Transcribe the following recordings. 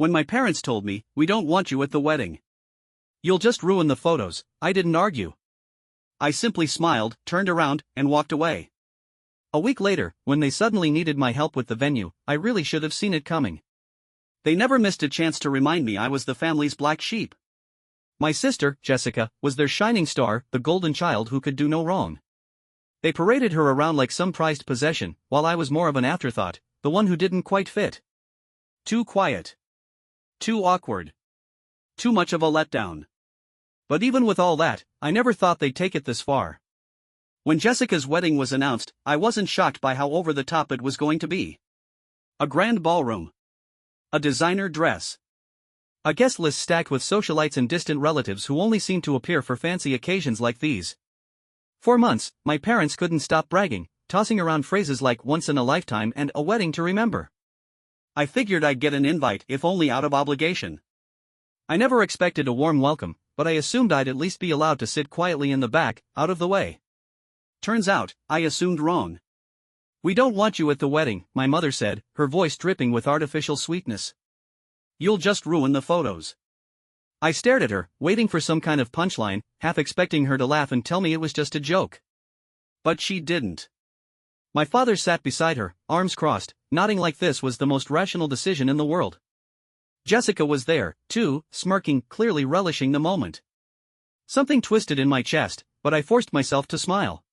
When my parents told me, "We don't want you at the wedding. You'll just ruin the photos," I didn't argue. I simply smiled, turned around, and walked away. A week later, when they suddenly needed my help with the venue, I really should have seen it coming. They never missed a chance to remind me I was the family's black sheep. My sister, Jessica, was their shining star, the golden child who could do no wrong. They paraded her around like some prized possession, while I was more of an afterthought, the one who didn't quite fit. Too quiet. Too awkward. Too much of a letdown. But even with all that, I never thought they'd take it this far. When Jessica's wedding was announced, I wasn't shocked by how over the top it was going to be. A grand ballroom. A designer dress. A guest list stacked with socialites and distant relatives who only seemed to appear for fancy occasions like these. For months, my parents couldn't stop bragging, tossing around phrases like once in a lifetime and a wedding to remember. I figured I'd get an invite if only out of obligation. I never expected a warm welcome, but I assumed I'd at least be allowed to sit quietly in the back, out of the way. Turns out, I assumed wrong. "We don't want you at the wedding," my mother said, her voice dripping with artificial sweetness. "You'll just ruin the photos." I stared at her, waiting for some kind of punchline, half expecting her to laugh and tell me it was just a joke. But she didn't. My father sat beside her, arms crossed, nodding like this was the most rational decision in the world. Jessica was there, too, smirking, clearly relishing the moment. Something twisted in my chest, but I forced myself to smile.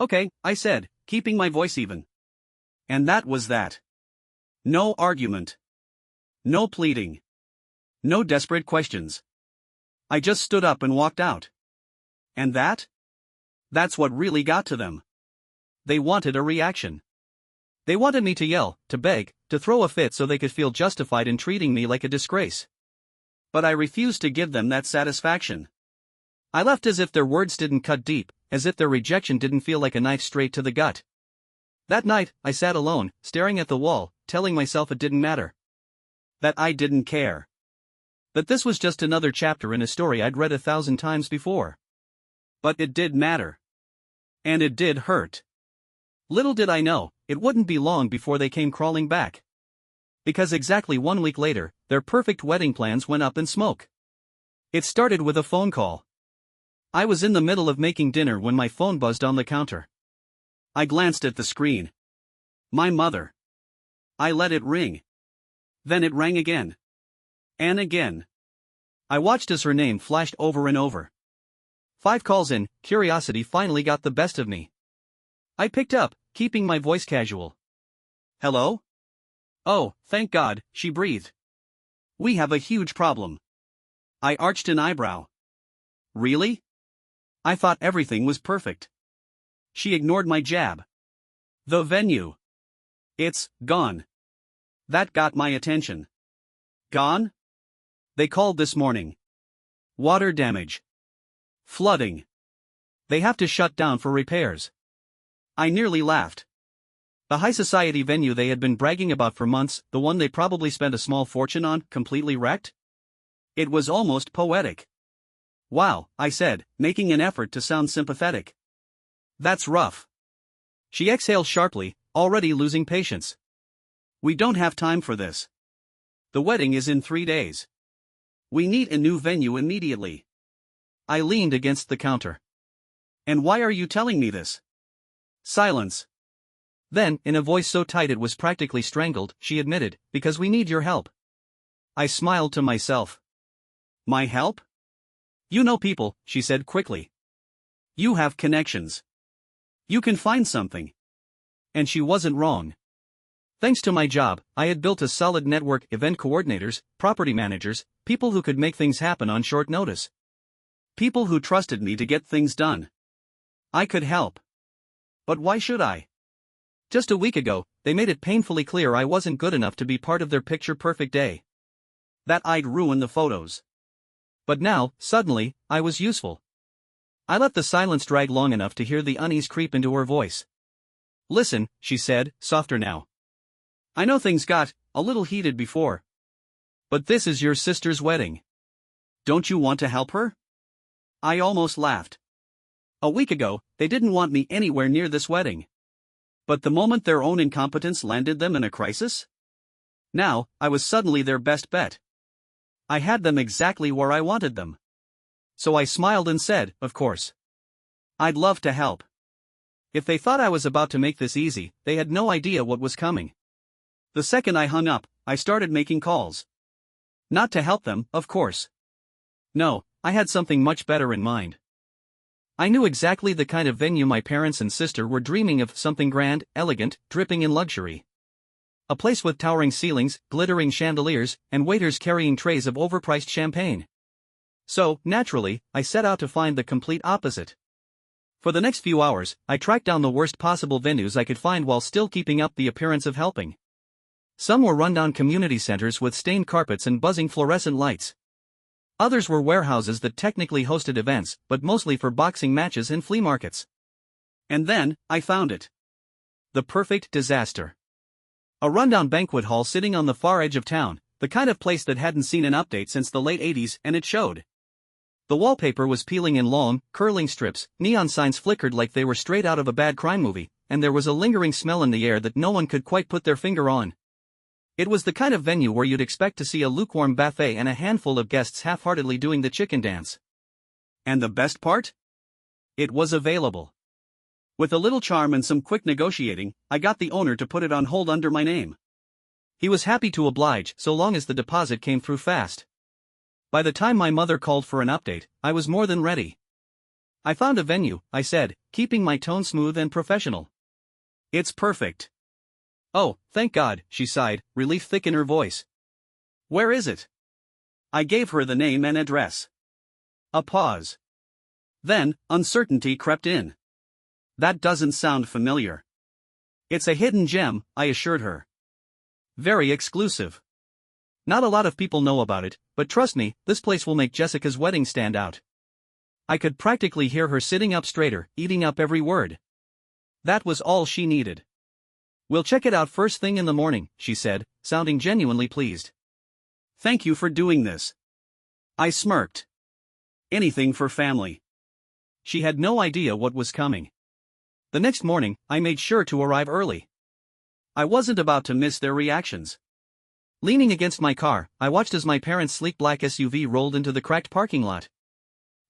"Okay," I said, keeping my voice even. And that was that. No argument. No pleading. No desperate questions. I just stood up and walked out. And that's what really got to them. They wanted a reaction. They wanted me to yell, to beg, to throw a fit so they could feel justified in treating me like a disgrace. But I refused to give them that satisfaction. I left as if their words didn't cut deep, as if their rejection didn't feel like a knife straight to the gut. That night, I sat alone, staring at the wall, telling myself it didn't matter. That I didn't care. That this was just another chapter in a story I'd read 1,000 times before. But it did matter. And it did hurt. Little did I know, it wouldn't be long before they came crawling back. Because exactly 1 week later, their perfect wedding plans went up in smoke. It started with a phone call. I was in the middle of making dinner when my phone buzzed on the counter. I glanced at the screen. My mother. I let it ring. Then it rang again. And again. I watched as her name flashed over and over. 5 calls in, curiosity finally got the best of me. I picked up, keeping my voice casual. "Hello?" "Oh, thank God," she breathed. "We have a huge problem." I arched an eyebrow. "Really?" I thought everything was perfect. She ignored my jab. "The venue. It's gone." That got my attention. "Gone?" "They called this morning. Water damage. Flooding. They have to shut down for repairs." I nearly laughed. The high society venue they had been bragging about for months, the one they probably spent a small fortune on, completely wrecked? It was almost poetic. "Wow," I said, making an effort to sound sympathetic. "That's rough." She exhaled sharply, already losing patience. "We don't have time for this. The wedding is in 3 days. We need a new venue immediately." I leaned against the counter. "And why are you telling me this?" Silence. Then, in a voice so tight it was practically strangled, she admitted, "Because we need your help." I smiled to myself. "My help?" "You know people," she said quickly. "You have connections. You can find something." And she wasn't wrong. Thanks to my job, I had built a solid network: event coordinators, property managers, people who could make things happen on short notice. People who trusted me to get things done. I could help. But why should I? Just a week ago, they made it painfully clear I wasn't good enough to be part of their picture-perfect day. That I'd ruin the photos. But now, suddenly, I was useful. I let the silence drag long enough to hear the unease creep into her voice. "Listen," she said, softer now. "I know things got a little heated before. But this is your sister's wedding. Don't you want to help her?" I almost laughed. A week ago, they didn't want me anywhere near this wedding. But the moment their own incompetence landed them in a crisis? Now, I was suddenly their best bet. I had them exactly where I wanted them. So I smiled and said, of course. I'd love to help. If they thought I was about to make this easy, they had no idea what was coming. The second I hung up, I started making calls. Not to help them, of course. No, I had something much better in mind. I knew exactly the kind of venue my parents and sister were dreaming of, something grand, elegant, dripping in luxury. A place with towering ceilings, glittering chandeliers, and waiters carrying trays of overpriced champagne. So, naturally, I set out to find the complete opposite. For the next few hours, I tracked down the worst possible venues I could find while still keeping up the appearance of helping. Some were rundown community centers with stained carpets and buzzing fluorescent lights. Others were warehouses that technically hosted events, but mostly for boxing matches and flea markets. And then, I found it. The perfect disaster. A rundown banquet hall sitting on the far edge of town, the kind of place that hadn't seen an update since the late 80s, and it showed. The wallpaper was peeling in long, curling strips, neon signs flickered like they were straight out of a bad crime movie, and there was a lingering smell in the air that no one could quite put their finger on. It was the kind of venue where you'd expect to see a lukewarm buffet and a handful of guests half-heartedly doing the chicken dance. And the best part? It was available. With a little charm and some quick negotiating, I got the owner to put it on hold under my name. He was happy to oblige so long as the deposit came through fast. By the time my mother called for an update, I was more than ready. I found a venue, I said, keeping my tone smooth and professional. It's perfect. Oh, thank God, she sighed, relief thick in her voice. Where is it? I gave her the name and address. A pause. Then, uncertainty crept in. That doesn't sound familiar. It's a hidden gem, I assured her. Very exclusive. Not a lot of people know about it, but trust me, this place will make Jessica's wedding stand out. I could practically hear her sitting up straighter, eating up every word. That was all she needed. We'll check it out first thing in the morning, she said, sounding genuinely pleased. Thank you for doing this. I smirked. Anything for family. She had no idea what was coming. The next morning, I made sure to arrive early. I wasn't about to miss their reactions. Leaning against my car, I watched as my parents' sleek black SUV rolled into the cracked parking lot.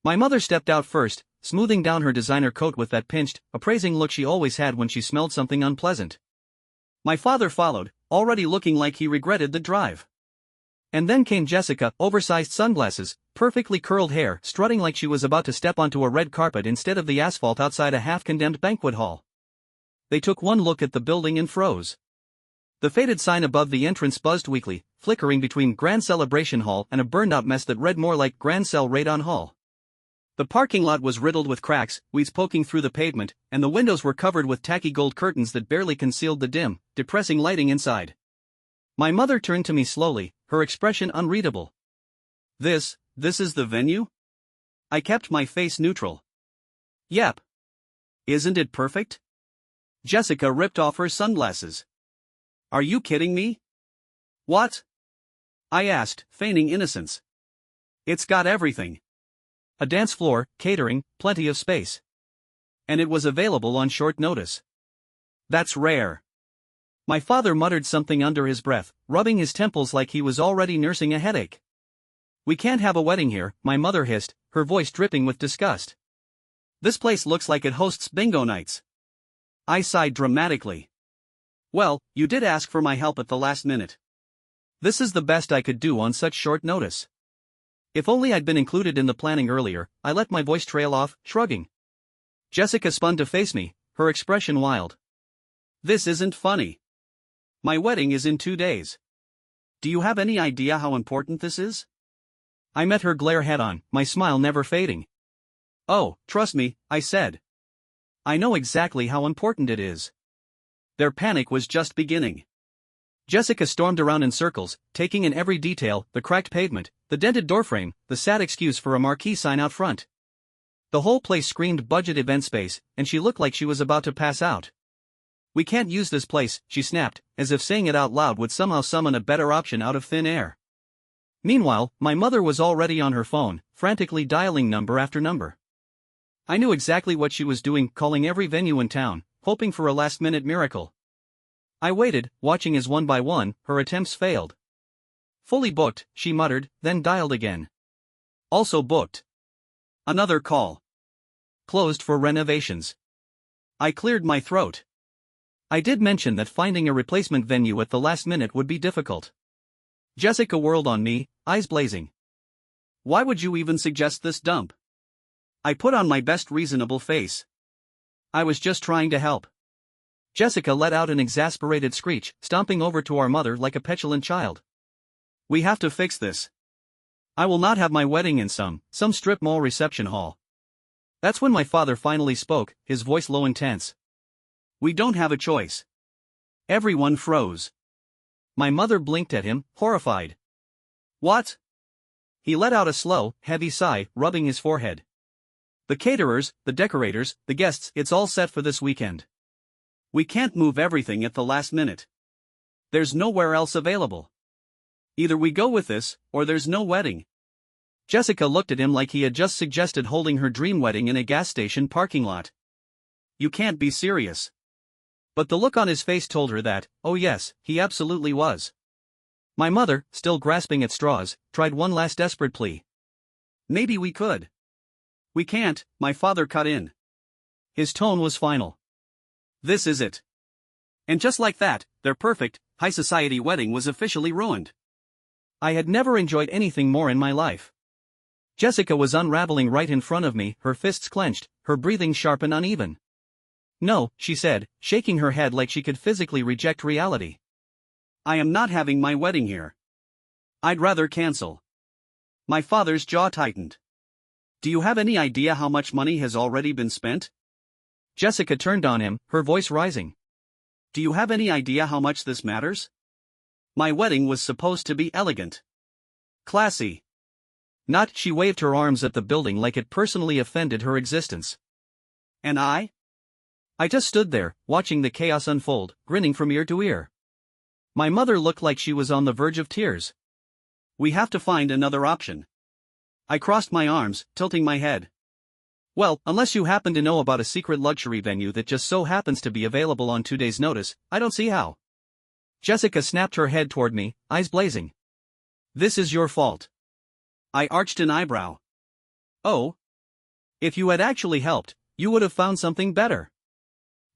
My mother stepped out first, smoothing down her designer coat with that pinched, appraising look she always had when she smelled something unpleasant. My father followed, already looking like he regretted the drive. And then came Jessica, oversized sunglasses, perfectly curled hair, strutting like she was about to step onto a red carpet instead of the asphalt outside a half-condemned banquet hall. They took one look at the building and froze. The faded sign above the entrance buzzed weakly, flickering between Grand Celebration Hall and a burned-out mess that read more like Grand Cel Radon Hall. The parking lot was riddled with cracks, weeds poking through the pavement, and the windows were covered with tacky gold curtains that barely concealed the dim, depressing lighting inside. My mother turned to me slowly, her expression unreadable. This is the venue? I kept my face neutral. Yep. Isn't it perfect? Jessica ripped off her sunglasses. Are you kidding me? What? I asked, feigning innocence. It's got everything. A dance floor, catering, plenty of space. And it was available on short notice. That's rare. My father muttered something under his breath, rubbing his temples like he was already nursing a headache. We can't have a wedding here, my mother hissed, her voice dripping with disgust. This place looks like it hosts bingo nights. I sighed dramatically. Well, you did ask for my help at the last minute. This is the best I could do on such short notice. If only I'd been included in the planning earlier, I let my voice trail off, shrugging. Jessica spun to face me, her expression wild. This isn't funny. My wedding is in 2 days. Do you have any idea how important this is? I met her glare head-on, my smile never fading. Oh, trust me, I said. I know exactly how important it is. Their panic was just beginning. Jessica stormed around in circles, taking in every detail, the cracked pavement, the dented doorframe, the sad excuse for a marquee sign out front. The whole place screamed budget event space, and she looked like she was about to pass out. We can't use this place, she snapped, as if saying it out loud would somehow summon a better option out of thin air. Meanwhile, my mother was already on her phone, frantically dialing number after number. I knew exactly what she was doing, calling every venue in town, hoping for a last-minute miracle. I waited, watching as one by one, her attempts failed. Fully booked, she muttered, then dialed again. Also booked. Another call. Closed for renovations. I cleared my throat. I did mention that finding a replacement venue at the last minute would be difficult. Jessica whirled on me, eyes blazing. Why would you even suggest this dump? I put on my best reasonable face. I was just trying to help. Jessica let out an exasperated screech, stomping over to our mother like a petulant child. We have to fix this. I will not have my wedding in some strip mall reception hall. That's when my father finally spoke, his voice low and tense. We don't have a choice. Everyone froze. My mother blinked at him, horrified. What? He let out a slow, heavy sigh, rubbing his forehead. The caterers, the decorators, the guests, it's all set for this weekend. We can't move everything at the last minute. There's nowhere else available. Either we go with this, or there's no wedding. Jessica looked at him like he had just suggested holding her dream wedding in a gas station parking lot. You can't be serious. But the look on his face told her that, oh yes, he absolutely was. My mother, still grasping at straws, tried one last desperate plea. Maybe we could. We can't, my father cut in. His tone was final. This is it. And just like that, their perfect, high society wedding was officially ruined. I had never enjoyed anything more in my life. Jessica was unraveling right in front of me, her fists clenched, her breathing sharp and uneven. No, she said, shaking her head like she could physically reject reality. I am not having my wedding here. I'd rather cancel. My father's jaw tightened. Do you have any idea how much money has already been spent? Jessica turned on him, her voice rising. Do you have any idea how much this matters? My wedding was supposed to be elegant. Classy. Not, she waved her arms at the building like it personally offended her existence. And I just stood there, watching the chaos unfold, grinning from ear to ear. My mother looked like she was on the verge of tears. We have to find another option. I crossed my arms, tilting my head. Well, unless you happen to know about a secret luxury venue that just so happens to be available on 2 days' notice, I don't see how. Jessica snapped her head toward me, eyes blazing. This is your fault. I arched an eyebrow. Oh? If you had actually helped, you would have found something better.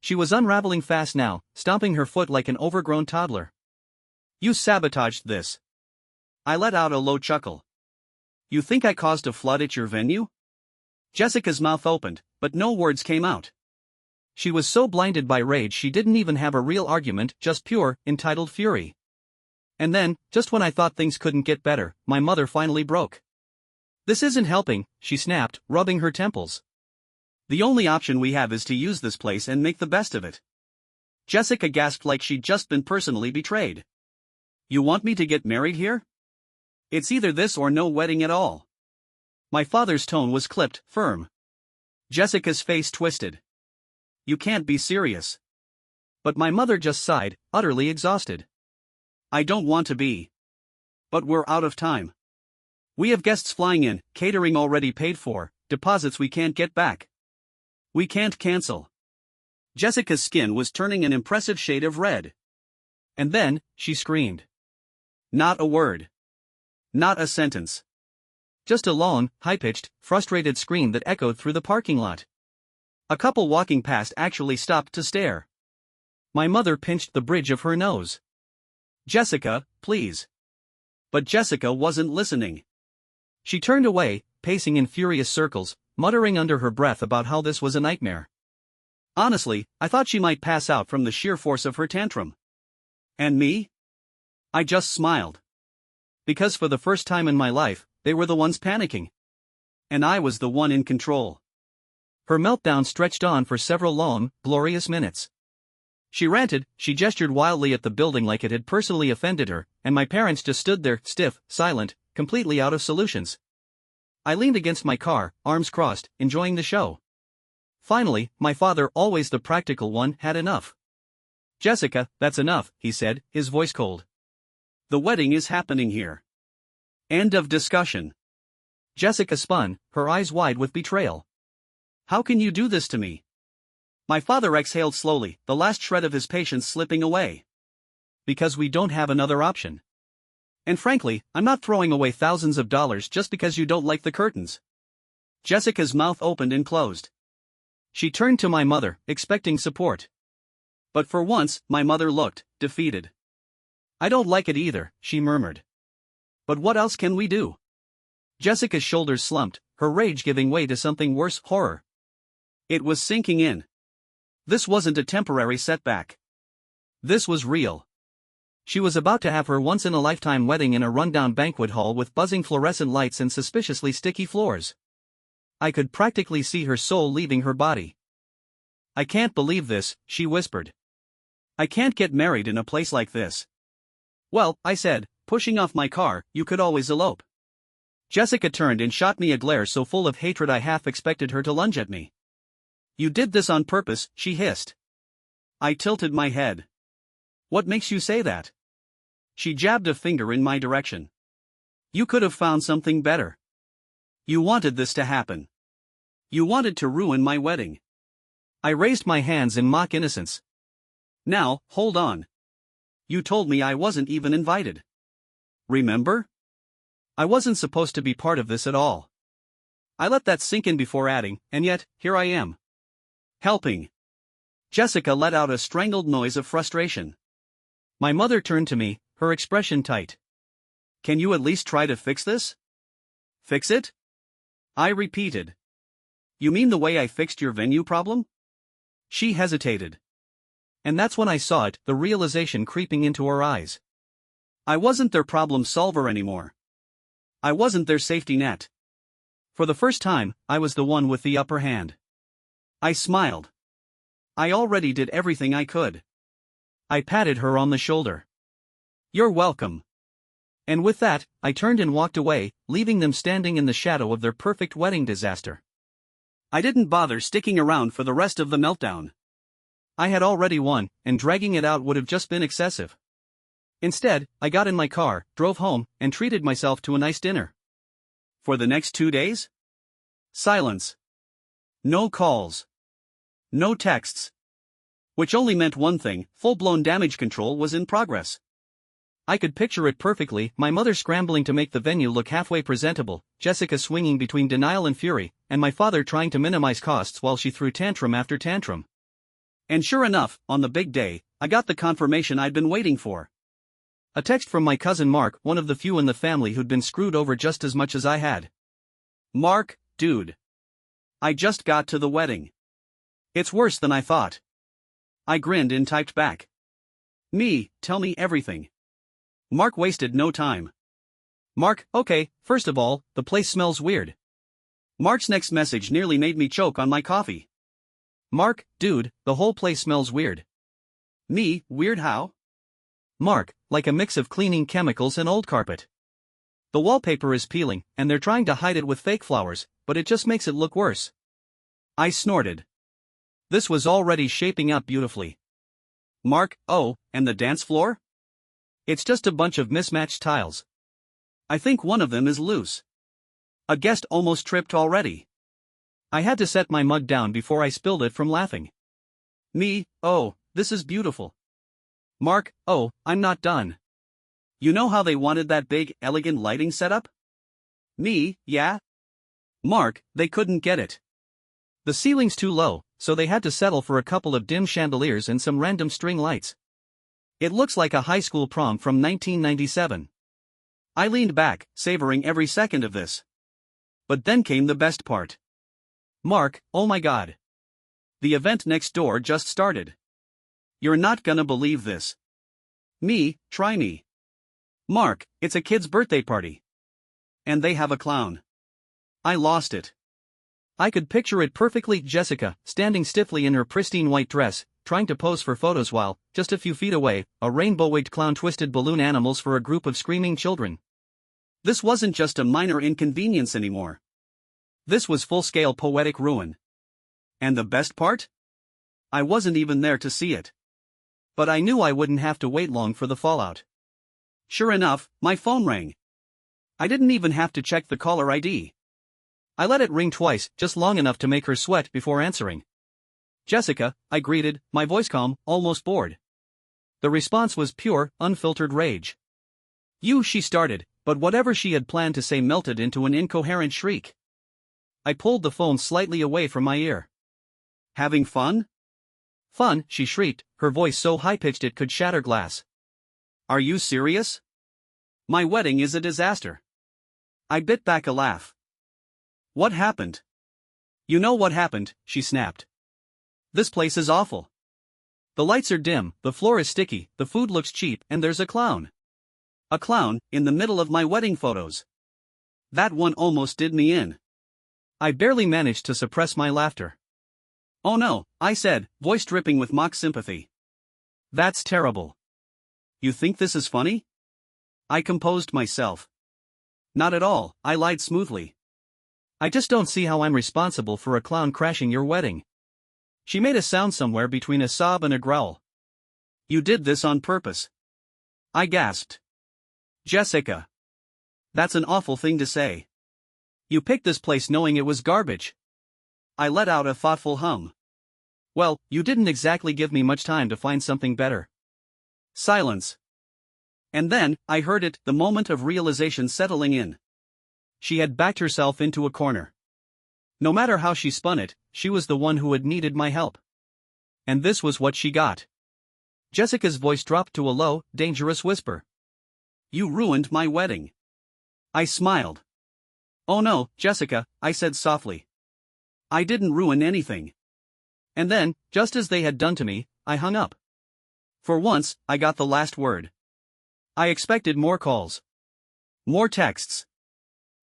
She was unraveling fast now, stomping her foot like an overgrown toddler. You sabotaged this. I let out a low chuckle. You think I caused a flood at your venue? Jessica's mouth opened, but no words came out. She was so blinded by rage she didn't even have a real argument, just pure, entitled fury. And then, just when I thought things couldn't get better, my mother finally broke. This isn't helping, she snapped, rubbing her temples. The only option we have is to use this place and make the best of it. Jessica gasped like she'd just been personally betrayed. You want me to get married here? It's either this or no wedding at all. My father's tone was clipped, firm. Jessica's face twisted. You can't be serious. But my mother just sighed, utterly exhausted. I don't want to be. But we're out of time. We have guests flying in, catering already paid for, deposits we can't get back. We can't cancel. Jessica's skin was turning an impressive shade of red. And then, she screamed. Not a word. Not a sentence. Just a long, high-pitched, frustrated scream that echoed through the parking lot. A couple walking past actually stopped to stare. My mother pinched the bridge of her nose. Jessica, please. But Jessica wasn't listening. She turned away, pacing in furious circles, muttering under her breath about how this was a nightmare. Honestly, I thought she might pass out from the sheer force of her tantrum. And me? I just smiled. Because for the first time in my life, they were the ones panicking. And I was the one in control. Her meltdown stretched on for several long, glorious minutes. She ranted, she gestured wildly at the building like it had personally offended her, and my parents just stood there, stiff, silent, completely out of solutions. I leaned against my car, arms crossed, enjoying the show. Finally, my father, always the practical one, had enough. Jessica, that's enough, he said, his voice cold. The wedding is happening here. End of discussion. Jessica spun, her eyes wide with betrayal. How can you do this to me? My father exhaled slowly, the last shred of his patience slipping away. because we don't have another option. And frankly, I'm not throwing away thousands of dollars just because you don't like the curtains." Jessica's mouth opened and closed. She turned to my mother, expecting support. But for once, my mother looked defeated. "I don't like it either," she murmured. "But what else can we do?" Jessica's shoulders slumped, her rage giving way to something worse, horror. It was sinking in. This wasn't a temporary setback. This was real. She was about to have her once-in-a-lifetime wedding in a rundown banquet hall with buzzing fluorescent lights and suspiciously sticky floors. I could practically see her soul leaving her body. "I can't believe this," she whispered. "I can't get married in a place like this." "Well," I said, pushing off my car, "you could always elope." Jessica turned and shot me a glare so full of hatred I half expected her to lunge at me. "You did this on purpose," she hissed. I tilted my head. "What makes you say that?" She jabbed a finger in my direction. "You could have found something better. You wanted this to happen. You wanted to ruin my wedding." I raised my hands in mock innocence. "Now, hold on. You told me I wasn't even invited. Remember? I wasn't supposed to be part of this at all." I let that sink in before adding, "And yet, here I am. Helping." Jessica let out a strangled noise of frustration. My mother turned to me, her expression tight. "Can you at least try to fix this?" "Fix it?" I repeated. "You mean the way I fixed your venue problem?" She hesitated. And that's when I saw it, the realization creeping into her eyes. I wasn't their problem solver anymore. I wasn't their safety net. For the first time, I was the one with the upper hand. I smiled. I already did everything I could. I patted her on the shoulder. "You're welcome." And with that, I turned and walked away, leaving them standing in the shadow of their perfect wedding disaster. I didn't bother sticking around for the rest of the meltdown. I had already won, and dragging it out would have just been excessive. Instead, I got in my car, drove home, and treated myself to a nice dinner. For the next 2 days? Silence. No calls. No texts. Which only meant one thing: full-blown damage control was in progress. I could picture it perfectly, my mother scrambling to make the venue look halfway presentable, Jessica swinging between denial and fury, and my father trying to minimize costs while she threw tantrum after tantrum. And sure enough, on the big day, I got the confirmation I'd been waiting for. A text from my cousin Mark, one of the few in the family who'd been screwed over just as much as I had. "Mark, dude. I just got to the wedding. It's worse than I thought." I grinned and typed back. "Me, tell me everything." Mark wasted no time. "Mark, okay, first of all, the place smells weird." Mark's next message nearly made me choke on my coffee. "Mark, dude, the whole place smells weird." Me, weird how? Mark, like a mix of cleaning chemicals and old carpet. The wallpaper is peeling, and they're trying to hide it with fake flowers, but it just makes it look worse. I snorted. This was already shaping up beautifully. Mark, oh, and the dance floor? It's just a bunch of mismatched tiles. I think one of them is loose. A guest almost tripped already. I had to set my mug down before I spilled it from laughing. Me, oh, this is beautiful. Mark, oh, I'm not done. You know how they wanted that big, elegant lighting setup? Me, yeah? Mark, they couldn't get it. The ceiling's too low, so they had to settle for a couple of dim chandeliers and some random string lights. It looks like a high school prom from 1997. I leaned back, savoring every second of this. But then came the best part. Mark, oh my God. The event next door just started. You're not gonna believe this. Me, try me. Mark, it's a kid's birthday party. And they have a clown. I lost it. I could picture it perfectly. Jessica, standing stiffly in her pristine white dress, trying to pose for photos while, just a few feet away, a rainbow-wigged clown twisted balloon animals for a group of screaming children. This wasn't just a minor inconvenience anymore. This was full-scale poetic ruin. And the best part? I wasn't even there to see it. But I knew I wouldn't have to wait long for the fallout. Sure enough, my phone rang. I didn't even have to check the caller ID. I let it ring twice, just long enough to make her sweat before answering. Jessica, I greeted, my voice calm, almost bored. The response was pure, unfiltered rage. She started, but whatever she had planned to say melted into an incoherent shriek. I pulled the phone slightly away from my ear. Having fun? Fun, she shrieked, her voice so high-pitched it could shatter glass. Are you serious? My wedding is a disaster. I bit back a laugh. What happened? You know what happened, she snapped. This place is awful. The lights are dim, the floor is sticky, the food looks cheap, and there's a clown. A clown, in the middle of my wedding photos. That one almost did me in. I barely managed to suppress my laughter. Oh no, I said, voice dripping with mock sympathy. That's terrible. You think this is funny? I composed myself. Not at all, I lied smoothly. I just don't see how I'm responsible for a clown crashing your wedding. She made a sound somewhere between a sob and a growl. You did this on purpose. I gasped. Jessica. That's an awful thing to say. You picked this place knowing it was garbage. I let out a thoughtful hum. Well, you didn't exactly give me much time to find something better. Silence. And then, I heard it, the moment of realization settling in. She had backed herself into a corner. No matter how she spun it, she was the one who had needed my help. And this was what she got. Jessica's voice dropped to a low, dangerous whisper. You ruined my wedding. I smiled. Oh no, Jessica, I said softly. I didn't ruin anything. And then, just as they had done to me, I hung up. For once, I got the last word. I expected more calls. More texts.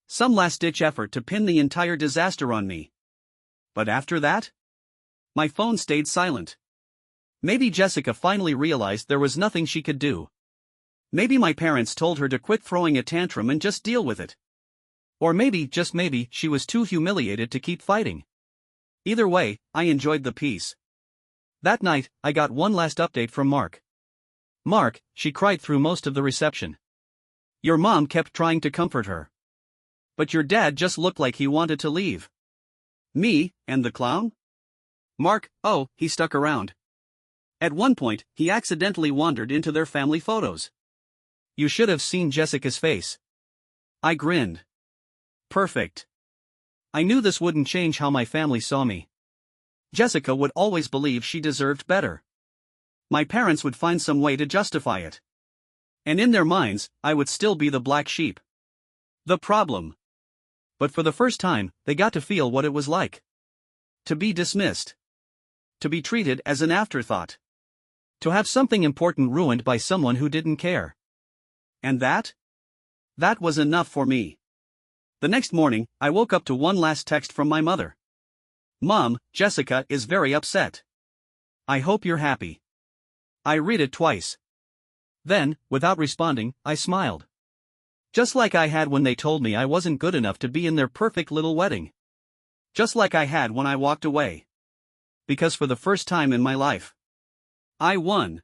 Some last-ditch effort to pin the entire disaster on me. But after that? My phone stayed silent. Maybe Jessica finally realized there was nothing she could do. Maybe my parents told her to quit throwing a tantrum and just deal with it. Or maybe, just maybe, she was too humiliated to keep fighting. Either way, I enjoyed the peace. That night, I got one last update from Mark. Mark, she cried through most of the reception. Your mom kept trying to comfort her. But your dad just looked like he wanted to leave. Me, and the clown? Mark, oh, he stuck around. At one point, he accidentally wandered into their family photos. You should have seen Jessica's face. I grinned. Perfect. I knew this wouldn't change how my family saw me. Jessica would always believe she deserved better. My parents would find some way to justify it. And in their minds, I would still be the black sheep. The problem. But for the first time, they got to feel what it was like. To be dismissed. To be treated as an afterthought. To have something important ruined by someone who didn't care. And that? That was enough for me. The next morning, I woke up to one last text from my mother. Mom, Jessica is very upset. I hope you're happy. I read it twice. Then, without responding, I smiled. Just like I had when they told me I wasn't good enough to be in their perfect little wedding. Just like I had when I walked away. Because for the first time in my life, I won.